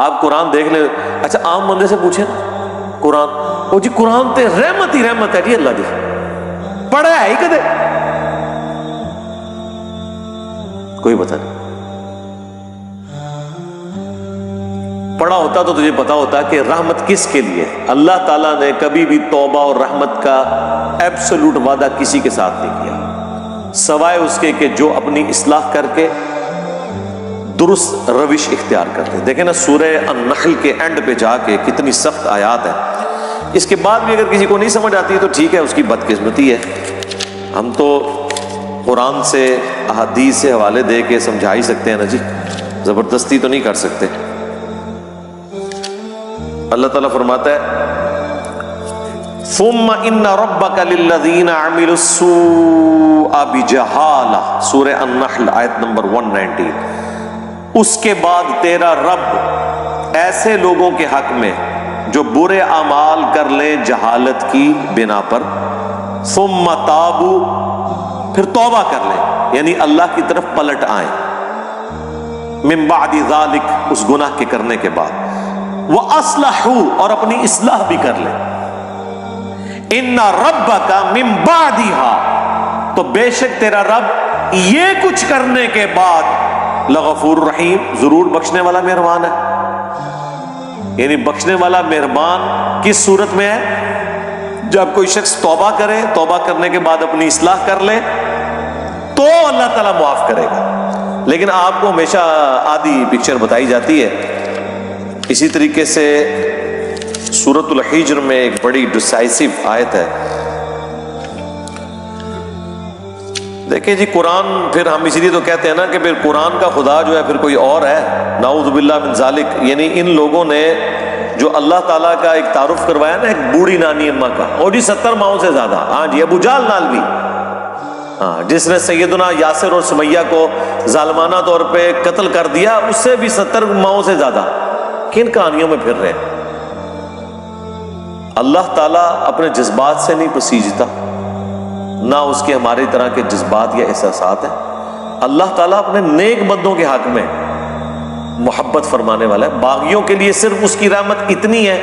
آپ قرآن دیکھ لیں، اچھا عام بندے سے پوچھیں قرآن، او جی قرآن تے رحمت ہی رحمت ہے جی اللہ دی، پڑھا ہے ہی کدے؟ کوئی پتہ نہیں۔ پڑھا ہوتا تو تجھے پتا ہوتا کہ رحمت کس کے لیے۔ اللہ تعالیٰ نے کبھی بھی توبہ اور رحمت کا ایبسولوٹ وعدہ کسی کے ساتھ نہیں کیا، سوائے اس کے کہ جو اپنی اصلاح کر کے درست روش اختیار کرتے۔ دیکھیں نا سورہ النحل کے اینڈ پہ جا کے کتنی سخت آیات ہے۔ اس کے بعد بھی اگر کسی کو نہیں سمجھ آتی ہے تو ٹھیک ہے، اس کی بدقسمتی ہے۔ ہم تو قرآن سے احادیث سے حوالے دے کے سمجھا ہی سکتے ہیں نا جی، زبردستی تو نہیں کر سکتے۔ اللہ تعالیٰ فرماتا ہے ثم ان ربک للذین عملوا السوء بجہالہ، سورہ النحل آیت نمبر 119۔ اس کے بعد تیرا رب ایسے لوگوں کے حق میں جو برے اعمال کر لیں جہالت کی بنا پر، ثم تابوا، پھر توبہ کر لیں، یعنی اللہ کی طرف پلٹ آئیں، من بعد ذالک، اس گناہ کے کرنے کے بعد، وَأَصْلَحُوا، اور اپنی اصلاح بھی کر لیں، إِنَّ رَبَّكَ مِن بَعْدِهَا، تو بے شک تیرا رب یہ کچھ کرنے کے بعد لغفور رحیم، ضرور بخشنے والا مہربان ہے۔ یعنی بخشنے والا مہربان کس صورت میں ہے؟ جب کوئی شخص توبہ کرے، توبہ کرنے کے بعد اپنی اصلاح کر لے تو اللہ تعالیٰ معاف کرے گا۔ لیکن آپ کو ہمیشہ آدھی پکچر بتائی جاتی ہے۔ اسی طریقے سے سورۃ الحجر میں ایک بڑی ڈسائسو آیت ہے، دیکھیں جی قرآن، پھر ہم اس لیے تو کہتے ہیں نا کہ پھر قرآن کا خدا جو ہے پھر کوئی اور ہے، نعوذ باللہ من ذالک۔ یعنی ان لوگوں نے جو اللہ تعالیٰ کا ایک تعارف کروایا نا ایک بوڑھی نانی اماں کا، اور جی 70 ماؤں سے زیادہ، ہاں جی ابو جہل نال بھی، ہاں جس نے سیدنا یاسر اور سمیہ کو ظالمانہ طور پہ قتل کر دیا، اس سے بھی 70 ماؤں سے زیادہ۔ کن کہانیوں میں پھر رہے ہیں؟ اللہ تعالیٰ اپنے جذبات سے نہیں پسیجتا، نہ اس کے ہماری طرح کے جذبات یا احساسات ہیں۔ اللہ تعالیٰ اپنے نیک بندوں کے حق میں محبت فرمانے والا ہے۔ باغیوں کے لیے صرف اس کی رحمت اتنی ہے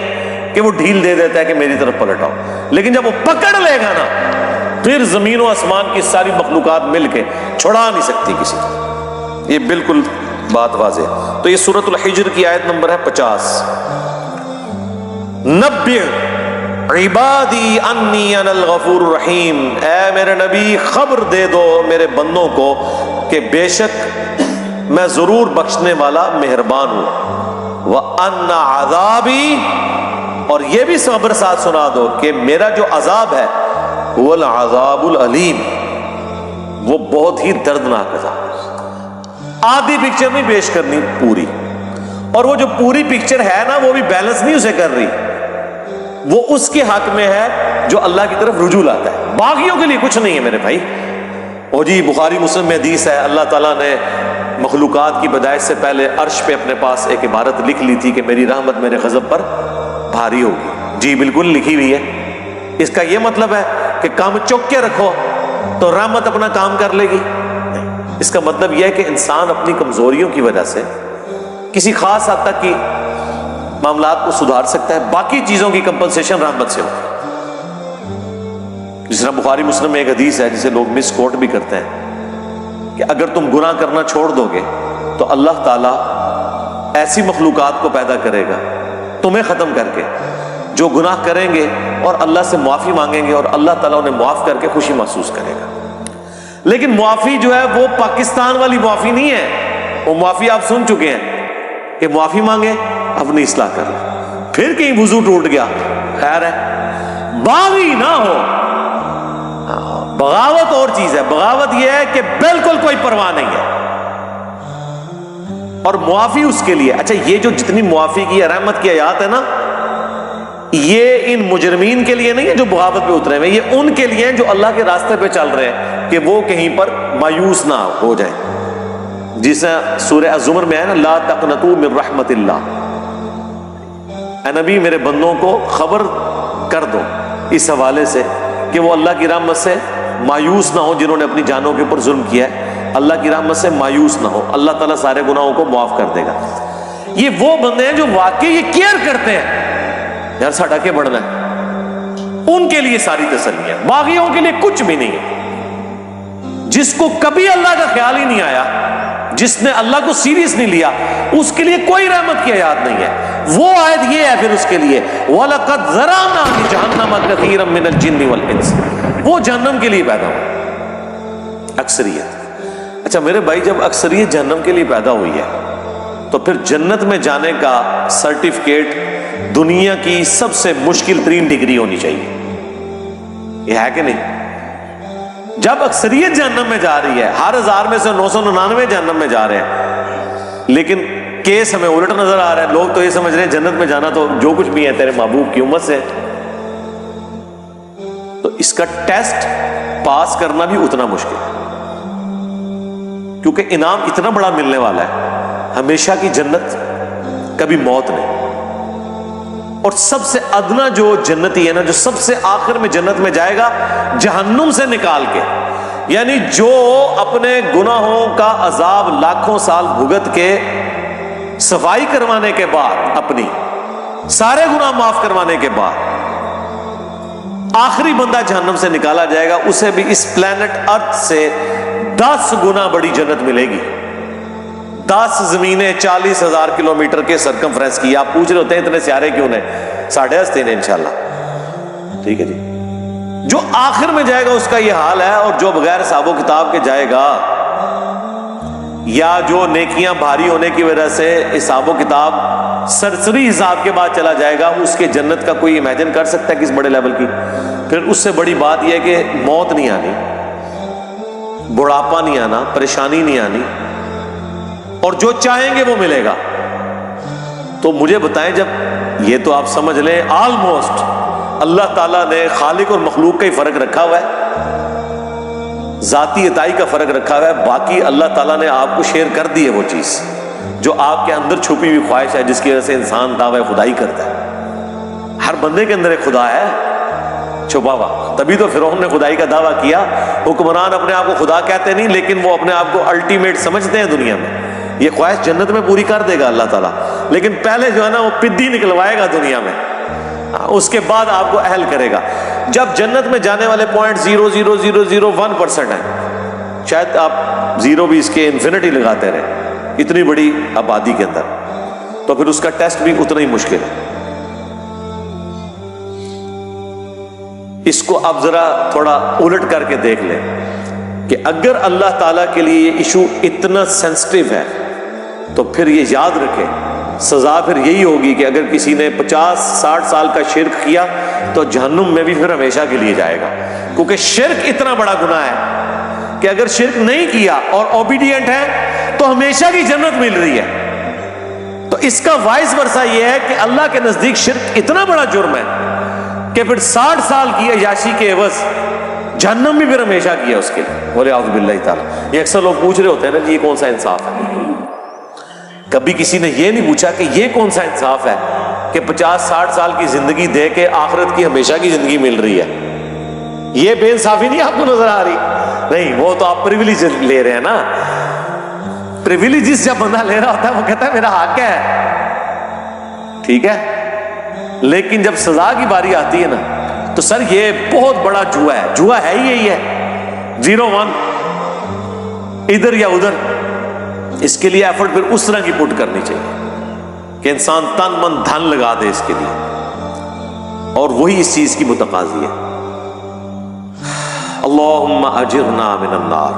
کہ وہ ڈھیل دے دیتا ہے کہ میری طرف پلٹ آؤ، لیکن جب وہ پکڑ لے گا نا پھر زمین و آسمان کی ساری مخلوقات مل کے چھڑا نہیں سکتی کسی کو۔ یہ بالکل بات واضح ہے۔ تو یہ سورۃ الحجر کی آیت نمبر ہے 50۔ نبئ عبادی انی انا الغفور الرحیم، اے میرے نبی خبر دے دو میرے بندوں کو کہ بے شک میں ضرور بخشنے والا مہربان ہوں، وَأَنَّ عَذَابِي، اور یہ بھی خبر ساتھ سنا دو کہ میرا جو عذاب ہے هُوَ الْعَذَابُ الْعَلِيمُ، وہ بہت ہی دردناک عذاب۔ آدھی پکچر نہیں پیش کرنی، پوری، اور وہ جو پوری پکچر ہے نا وہ بھی بیلنس نہیں اسے کر رہی، وہ اس کے حق میں ہے جو اللہ کی طرف رجوع لاتا ہے۔ باغیوں کے لیے کچھ نہیں ہے میرے بھائی۔ اور جی بخاری مسلم میں حدیث ہے، اللہ تعالیٰ نے مخلوقات کی پیدائش سے پہلے عرش پہ اپنے پاس ایک عبارت لکھ لی تھی کہ میری رحمت میرے غضب پر بھاری ہوگی۔ جی بالکل لکھی ہوئی ہے۔ اس کا یہ مطلب ہے کہ کام چوک کے رکھو تو رحمت اپنا کام کر لے گی؟ نہیں، اس کا مطلب یہ ہے کہ انسان اپنی کمزوریوں کی وجہ سے کسی خاص حد تک کی معاملات کو سدھار سکتا ہے، باقی چیزوں کی کمپنسیشن رحمت سے ہوتی ہے۔ جس طرح بخاری مسلم میں ایک حدیث ہے جسے لوگ مس کوٹ بھی کرتے ہیں کہ اگر تم گناہ کرنا چھوڑ دو گے تو اللہ تعالیٰ ایسی مخلوقات کو پیدا کرے گا تمہیں ختم کر کے جو گناہ کریں گے اور اللہ سے معافی مانگیں گے، اور اللہ تعالیٰ انہیں معاف کر کے خوشی محسوس کرے گا۔ لیکن معافی جو ہے وہ پاکستان والی معافی نہیں ہے، وہ معافی آپ سن چکے ہیں کہ معافی مانگے اپنی اصلاح کر لیں، پھر کہیں وضو ٹوٹ گیا خیر ہے، باغی نہ ہو۔ بغاوت اور چیز ہے، بغاوت یہ ہے کہ بالکل کوئی پرواہ نہیں ہے، اور معافی اس کے لیے۔ اچھا یہ جو جتنی معافی کی رحمت کی آیات ہے نا، یہ ان مجرمین کے لیے نہیں ہے جو بغاوت پہ اترے ہوئے، یہ ان کے لیے ہیں جو اللہ کے راستے پہ چل رہے ہیں کہ وہ کہیں پر مایوس نہ ہو جائیں۔ جسے سورہ الزمر میں ہے نا، لا تقنطوا من رحمت اللہ، اے نبی میرے بندوں کو خبر کر دو اس حوالے سے کہ وہ اللہ کی رحمت سے مایوس نہ ہو، جنہوں نے اپنی جانوں کے اوپر ظلم کیا ہے اللہ کی رحمت سے مایوس نہ ہو، اللہ تعالیٰ سارے گناہوں کو معاف کر دے گا۔ یہ وہ بندے ہیں جو واقعی یہ کیئر کرتے ہیں یار ساڈا کیا بڑھنا ہے، ان کے لیے ساری تسلی ہے، باغیوں کے لیے کچھ بھی نہیں ہے۔ جس کو کبھی اللہ کا خیال ہی نہیں آیا، جس نے اللہ کو سیریس نہیں لیا، اس کے لیے کوئی رحمت کی آیات نہیں ہے۔ وہ آیت یہ ہے پھر اس کے لیے وَلَقَدْ ذَرَأْنَا لِجَهَنَّمَ كَثِيرًا مِنَ الْجِنِّ وَالْإِنسِ، وہ جہنم کے لیے پیدا ہو اکثریت۔ اچھا میرے بھائی، جب اکثریت جہنم کے لیے پیدا ہوئی ہے تو پھر جنت میں جانے کا سرٹیفکیٹ دنیا کی سب سے مشکل ترین ڈگری ہونی چاہیے، یہ ہے کہ نہیں؟ جب اکثریت جہنم میں جا رہی ہے، ہر 1000 میں سے 999 جہنم میں جا رہے ہیں، لیکن کیس ہمیں الٹ نظر آ رہا ہے، لوگ تو یہ سمجھ رہے ہیں جنت میں جانا تو جو کچھ بھی ہے تیرے محبوب کی امت سے، تو اس کا ٹیسٹ پاس کرنا بھی اتنا مشکل ہے، کیونکہ انعام اتنا بڑا ملنے والا ہے، ہمیشہ کی جنت، کبھی موت نہیں۔ اور سب سے ادنا جو جنتی ہے نا، جو سب سے آخر میں جنت میں جائے گا جہنم سے نکال کے، یعنی جو اپنے گناہوں کا عذاب لاکھوں سال بھگت کے صفائی کروانے کے بعد، اپنی سارے گناہ معاف کروانے کے بعد آخری بندہ جہنم سے نکالا جائے گا، اسے بھی اس پلانٹ ارتھ سے 10 گنا بڑی جنت ملے گی۔ 10 زمینیں 40,000 کلومیٹر کے سرکمفرنس کی۔ آپ پوچھ رہے ہوتے ہیں اتنے سیارے کیوں نے؟ 3.5 انشاءاللہ، ٹھیک ہے جی۔ جو آخر میں جائے گا اس کا یہ حال ہے، اور جو بغیر حساب و کتاب کے جائے گا، یا جو نیکیاں بھاری ہونے کی وجہ سے حساب و کتاب سرسری حساب کے بعد چلا جائے گا، اس کے جنت کا کوئی امیجن کر سکتا ہے کس بڑے لیول کی؟ پھر اس سے بڑی بات یہ ہے کہ موت نہیں آنی، بڑھاپا نہیں آنا، پریشانی نہیں آنی، اور جو چاہیں گے وہ ملے گا۔ تو مجھے بتائیں، جب یہ تو آپ سمجھ لیں آلموسٹ اللہ تعالیٰ نے خالق اور مخلوق کا ہی فرق رکھا ہوا ہے، ذاتی عطائی کا فرق رکھا ہوا ہے، باقی اللہ تعالیٰ نے آپ کو شیئر کر دی ہے وہ چیز جو آپ کے اندر چھپی ہوئی خواہش ہے، جس کی وجہ سے انسان دعوی خدائی کرتا ہے۔ ہر بندے کے اندر ایک خدا ہے چھپا ہوا، تبھی تو فرعون نے خدائی کا دعویٰ کیا۔ حکمران اپنے آپ کو خدا کہتے نہیں، لیکن وہ اپنے آپ کو الٹیمیٹ سمجھتے ہیں دنیا میں۔ یہ خواہش جنت میں پوری کر دے گا اللہ تعالیٰ، لیکن پہلے جو ہے نا وہ پدی نکلوائے گا دنیا میں، اس کے بعد آپ کو اہل کرے گا۔ جب جنت میں جانے والے 0.00001% ہیں، شاید آپ زیرو بھی اس کے انفینٹی لگاتے رہے اتنی بڑی آبادی کے اندر، تو پھر اس کا ٹیسٹ بھی اتنا ہی مشکل ہے۔ اس کو آپ ذرا تھوڑا الٹ کر کے دیکھ لیں کہ اگر اللہ تعالیٰ کے لیے یہ ایشو اتنا سینسٹیو ہے تو پھر یہ یاد رکھے سزا پھر یہی ہوگی کہ اگر کسی نے 50-60 سال کا شرک کیا تو جہنم میں بھی پھر ہمیشہ کے لیے جائے گا، کیونکہ شرک اتنا بڑا گناہ ہے کہ اگر شرک نہیں کیا اور اوبیڈینٹ ہے تو ہمیشہ کی جنت مل رہی ہے۔ تو اس کا وائس ورثہ یہ ہے کہ اللہ کے نزدیک شرک اتنا بڑا جرم ہے کہ پھر 60 سال کی عیاشی کے عوض جہنم بھی پھر ہمیشہ کیا اس کے لیے، بولے اعوذ باللہ تعالیٰ۔ یہ اکثر لوگ پوچھ رہے ہوتے ہیں نا جی یہ کون سا انصاف ہے؟ کبھی کسی نے یہ نہیں پوچھا کہ یہ کون سا انصاف ہے کہ 50-60 سال کی زندگی دے کے آخرت کی ہمیشہ کی زندگی مل رہی ہے؟ یہ بے انصافی نہیں آپ کو نظر آ رہی؟ نہیں، وہ تو آپ پریویلیج لے رہے ہیں نا۔ پریویلیجز جب بندہ لے رہا ہوتا ہے وہ کہتا ہے میرا حق ہے، ٹھیک ہے، لیکن جب سزا کی باری آتی ہے نا تو سر یہ بہت بڑا جوا ہے، جوا ہے ہی یہی ہے، 0-1 ادھر یا ادھر۔ اس کے لیے ایفرٹ پھر اس طرح کی پٹ کرنی چاہیے کہ انسان تن من دھن لگا دے اس کے لیے، اور وہی اس چیز کی متقاضی ہے۔ اللہم اجرنا من النار۔